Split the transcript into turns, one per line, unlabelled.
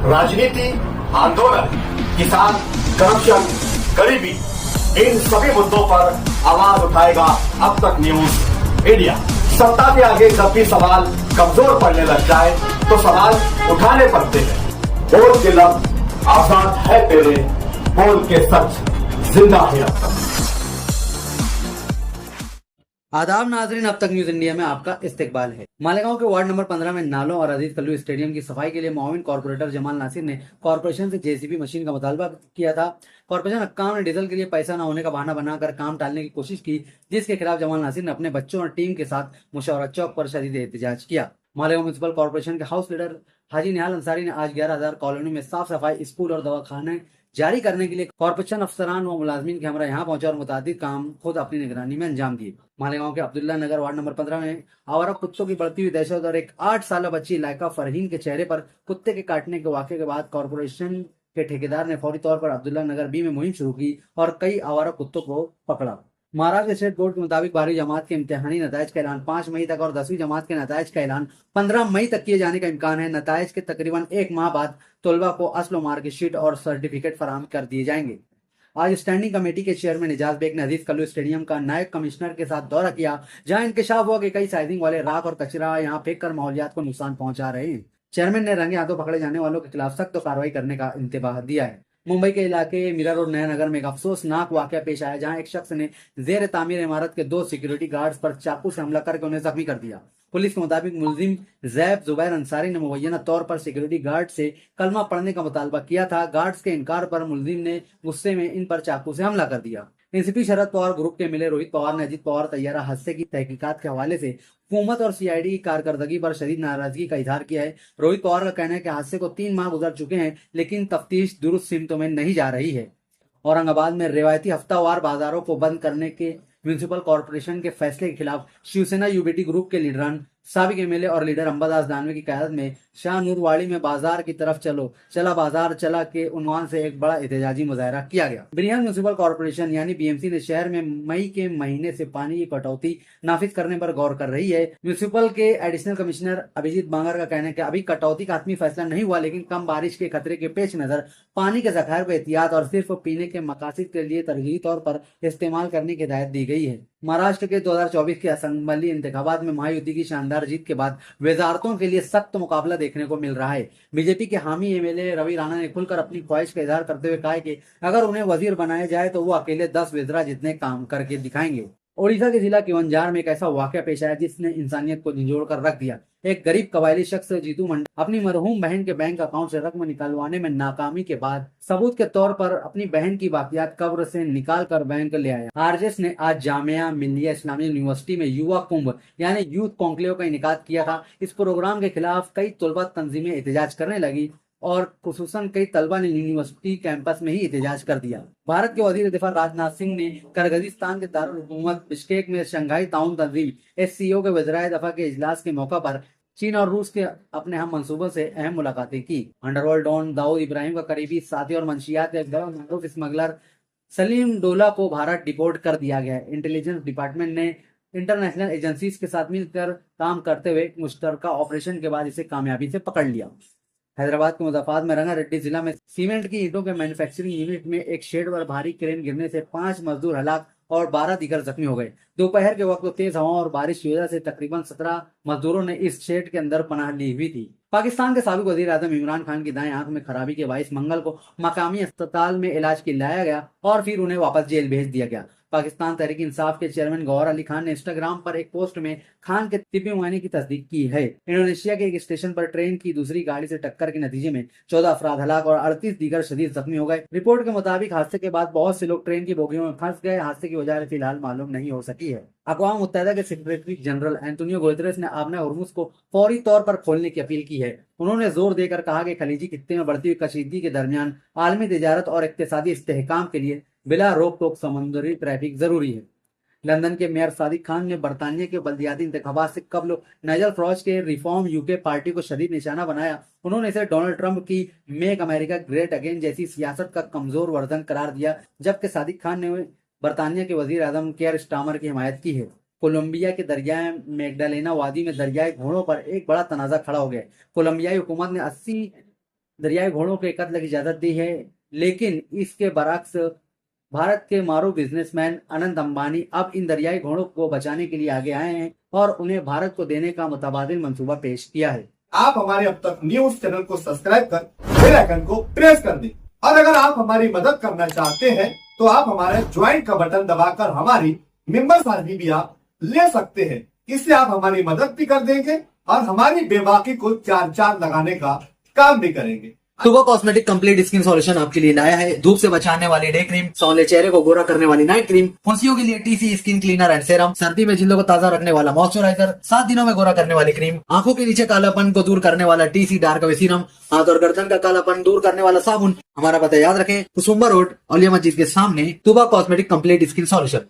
राजनीति, आंदोलन, किसान, करप्शन, गरीबी, इन सभी मुद्दों पर आवाज उठाएगा अब तक न्यूज इंडिया। सत्ता के आगे जब भी सवाल कमजोर पड़ने लग जाए तो सवाल उठाने पड़ते हैं। बोल के लफ्ज आजाद है तेरे, बोल के सच जिंदा है अब तक।
आदाब नाजरीन, अब तक न्यूज इंडिया में आपका इस्तकबाल है। मालेगांव के वार्ड नंबर 15 में नालों और अजीज कल्लू स्टेडियम की सफाई के लिए मुआविन कॉर्पोरेटर जमाल नासिर ने कॉर्पोरेशन से जेसीबी मशीन का मुतालबा किया था। कॉर्पोरेशन हक्काम ने डीजल के लिए पैसा न होने का बहाना बनाकर काम टालने की कोशिश की, जिसके खिलाफ जमाल नासिर ने अपने बच्चों और टीम के साथ मुशावरा चौक पर शदीद एहतजाज किया। मालेगांव म्यूनसिपल कॉर्पोरेशन के हाउस लीडर हाजी निहाल अंसारी ने आज 11,000 कॉलोनी में साफ सफाई, स्कूल और दवाखाने जारी करने के लिए कॉर्पोरेशन अफसरान व मुलाजमीन के हमरा यहाँ पहुंचे और मुतादिद काम खुद अपनी निगरानी में अंजाम दिए। मालेगांव के अब्दुल्ला नगर वार्ड नंबर 15 में आवारा कुत्तों की बढ़ती हुई दहशत और एक 8 साल बच्ची लाइका फरहीन के चेहरे पर कुत्ते के काटने के वाक़े के बाद कॉर्पोरेशन के ठेकेदार ने फौरी तौर पर अब्दुल्ला नगर बी में मुहिम शुरू की और कई आवारा कुत्तों को पकड़ा। महाराष्ट्र स्टेट बोर्ड के मुताबिक 12वीं जमात के इम्तिहानी नताइज का ऐलान 5 मई तक और 10वीं जमात के नताइज का ऐलान 15 मई तक किए जाने का इम्कान है। नताइज के तकरीबन एक माह बाद तलबा को अस्ल मार्कशीट और सर्टिफिकेट फराहम कर दिए जाएंगे। आज स्टैंडिंग कमेटी के चेयरमैन एजाज बेग ने अजीज कल्लू स्टेडियम का नायब कमिश्नर के साथ दौरा किया, जहां इंकशाफ हुआ कि कई साइजिंग वाले राख और कचरा यहां फेंक कर माहौलियात को नुकसान पहुंचा रहे हैं। चेयरमैन ने रंगे हाथों पकड़े जाने वालों के खिलाफ सख्त कार्रवाई करने का इंतबाह दिया है। मुंबई के इलाके मीरा रोड नया नगर में एक अफसोसनाक वाकया पेश आया, जहां एक शख्स ने जेर तामीर इमारत के 2 सिक्योरिटी गार्ड्स पर चाकू से हमला करके उन्हें जख्मी कर दिया। पुलिस के मुताबिक मुलजिम जैब जुबैर अंसारी ने मुबैना तौर पर सिक्योरिटी गार्ड से कलमा पढ़ने का मुतालबा किया था। गार्ड्स के इनकार पर मुलजिम ने गुस्से में इन पर चाकू से हमला कर दिया। एनसीपी शरद पवार ग्रुप के मिले रोहित पवार ने अजीत पवार तैयारा हादसे की तहकीकात के हवाले से हुकूमत और सीआईडी की कारकर्दगी पर शदीद नाराजगी का इजहार किया है। रोहित पवार का कहना है कि हादसे को 3 माह गुजर चुके हैं, लेकिन तफ्तीश दुरुस्त सिमतों में नहीं जा रही है। औरंगाबाद में रिवायती हफ्तावार बाजारों को बंद करने के म्यूनसिपल कॉर्पोरेशन के फैसले के खिलाफ शिवसेना यूबीटी ग्रुप के लीडरान साबिक एमएलए और लीडर अंबादास दानवे की क़यादत में शाहनूरवाड़ी में बाजार की तरफ चला बाजार चला के उन्वान से एक बड़ा एहतजाजी मुजाहरा किया गया। बिरहान म्यूनसिपल कॉर्पोरेशन यानी बीएमसी ने शहर में मई के महीने से पानी की कटौती नाफिज करने पर गौर कर रही है। म्यूनसिपल के एडिशनल कमिश्नर अभिजीत बांगर का कहना है कि अभी कटौती का हतमी फैसला नहीं हुआ, लेकिन कम बारिश के खतरे के पेश नजर पानी के जखायर को एहतियात और सिर्फ पीने के मकासद के लिए तरजीही तौर पर इस्तेमाल करने की हिदायत दी गई है। महाराष्ट्र के 2024 के असेंबली इंतखाबात में महायुति की शानदार जीत के बाद वजारतों के लिए सख्त मुकाबला देखने को मिल रहा है। बीजेपी के हामी एमएलए रवि राणा ने खुलकर अपनी ख्वाहिश का इजहार करते हुए कहा है कि अगर उन्हें वजीर बनाया जाए तो वो अकेले 10 वज़रा जितने काम करके दिखाएंगे। ओडिशा के जिला किवंजार में एक ऐसा वाकया पेश आया जिसने इंसानियत को झंझोड़ कर रख दिया। एक गरीब कबायली शख्स जीतू मंडल अपनी मरहूम बहन के बैंक अकाउंट से रकम निकलवाने में नाकामी के बाद सबूत के तौर पर अपनी बहन की बाकियात कब्र से निकाल कर बैंक ले आया। आरजेएस ने आज जामिया मिल्लिया इस्लामिया यूनिवर्सिटी में युवा कुंभ यानी यूथ कॉन्क्लेव का इनेकाद किया था। इस प्रोग्राम के खिलाफ कई तलबा तंजीमें एहतजाज करने लगी और खुसूसन कई तलबा ने यूनिवर्सिटी कैंपस में ही एहतजाज कर दिया। भारत के वजीर दिफा राजनाथ सिंह ने किर्गिस्तान के दारुल हुकूमत बिश्केक में शंघाई ताउन तंजीम एससीओ के वज़राए दफा के इजलास के मौका पर चीन और रूस के अपने हम मंसूबों से अहम मुलाकातें की। अंडरवर्ल्ड डॉन दाऊद इब्राहिम का करीबी साथी और मंशियात के मारूफ स्मगलर सलीम डोला को भारत डिपोर्ट कर दिया गया है। इंटेलिजेंस डिपार्टमेंट ने इंटरनेशनल एजेंसीज के साथ मिलकर काम करते हुए मुश्तरका ऑपरेशन के बाद इसे कामयाबी से पकड़ लिया। हैदराबाद के मुजफ्फराबाद में रंगारेड्डी जिला में सीमेंट की ईंटों के मैन्युफैक्चरिंग यूनिट में एक शेड पर भारी क्रेन गिरने से 5 मजदूर हलाक और 12 दीगर जख्मी हो गए। दोपहर के वक्त तेज हवा और बारिश की वजह से तकरीबन 17 मजदूरों ने इस शेड के अंदर पनाह ली हुई थी। पाकिस्तान के साबिक वजीर आजम इमरान खान की दाएं आंख में खराबी के बायस मंगल को मकामी अस्पताल में इलाज के लाया गया और फिर उन्हें वापस जेल भेज दिया गया। पाकिस्तान तहरीक इंसाफ के चेयरमैन गौहर अली खान ने इंस्टाग्राम पर एक पोस्ट में खान के तिब्बी मुआयने की तस्दीक की है। इंडोनेशिया के एक स्टेशन पर ट्रेन की दूसरी गाड़ी से टक्कर के नतीजे में 14 अफराद हलाक और 38 दीगर शदीद जख्मी हो गए। रिपोर्ट के मुताबिक हादसे के बाद बहुत से लोग ट्रेन की बोगियों में फंस गए। हादसे की वजह फिलहाल मालूम नहीं हो सकी है। अक़वाम मुत्तहिदा के सेक्रेटरी जनरल एंटोनियो गुतेरेस ने आबना हुर्मुज़ को फौरी तौर पर खोलने की अपील की है। उन्होंने जोर देकर कहा कि खलीजी खित्ते में बढ़ती हुई कशीदगी के दरमियान आलमी तिजारत और इक्तिसादी इस्तेहकाम के लिए बिला रोक टोक समुद्री ट्रैफिक जरूरी है। लंदन के मेयर सादिक खान ने बरतानिया के बल्दियाती इंतखाबात से कबल नाइजल फराज के रिफॉर्म यूके पार्टी को शदीद निशाना बनाया। उन्होंने इसे डोनाल्ड ट्रंप की मेक अमेरिका ग्रेट अगेन जैसी सियासत का कमजोर वर्जन करार दिया, जबकि सादिक खान ने बरतानिया के वजीर आजम केयर स्टामर की हिमायत की है। कोलंबिया के दरियाए मैग्डालेना वादी में दरियाई घोड़ों पर एक बड़ा तनाजा खड़ा हो गया। कोलंबियाई हुकूमत ने 80 दरियाई घोड़ों के कत्ल की इजाजत दी है, लेकिन इसके बरक्स भारत के मारूफ बिजनेसमैन अनंत अंबानी अब इन दरियाई घोड़ों को बचाने के लिए आगे आए हैं और उन्हें भारत को देने का मुतबादिल मंसूबा पेश किया है।
आप हमारे अब तक न्यूज चैनल को सब्सक्राइब कर बेल आइकन को प्रेस कर दें और अगर आप हमारी मदद करना चाहते हैं तो आप हमारे ज्वाइन का बटन दबाकर हमारी मेंबर्स आदमी भी आप ले सकते हैं। इससे आप हमारी मदद भी कर देंगे और हमारी बेबाकी को चार चांद लगाने का काम भी करेंगे।
सुबह कॉस्मेटिक कंप्लीट स्किन सॉल्यूशन आपके लिए लाया है धूप से बचाने वाली डे क्रीम, सौंदर्य चेहरे को गोरा करने वाली नाइट क्रीम, फुंसियों के लिए TC skin cleaner and serum, सर्दी में जिल्दों को ताजा रखने वाला मॉइस्चराइजर, 7 दिनों में गोरा करने वाली क्रीम, आंखों के नीचे कालापन को दूर करने वाला टीसी डार्क वे सीरम, हाथ और गर्दन का कालापन दूर करने वाला साबुन। हमारा पता याद रखें, कुसुम्बा रोड, औलिया मस्जिद के सामने, सुबह कॉस्मेटिक कंप्लीट स्किन सॉल्यूशन।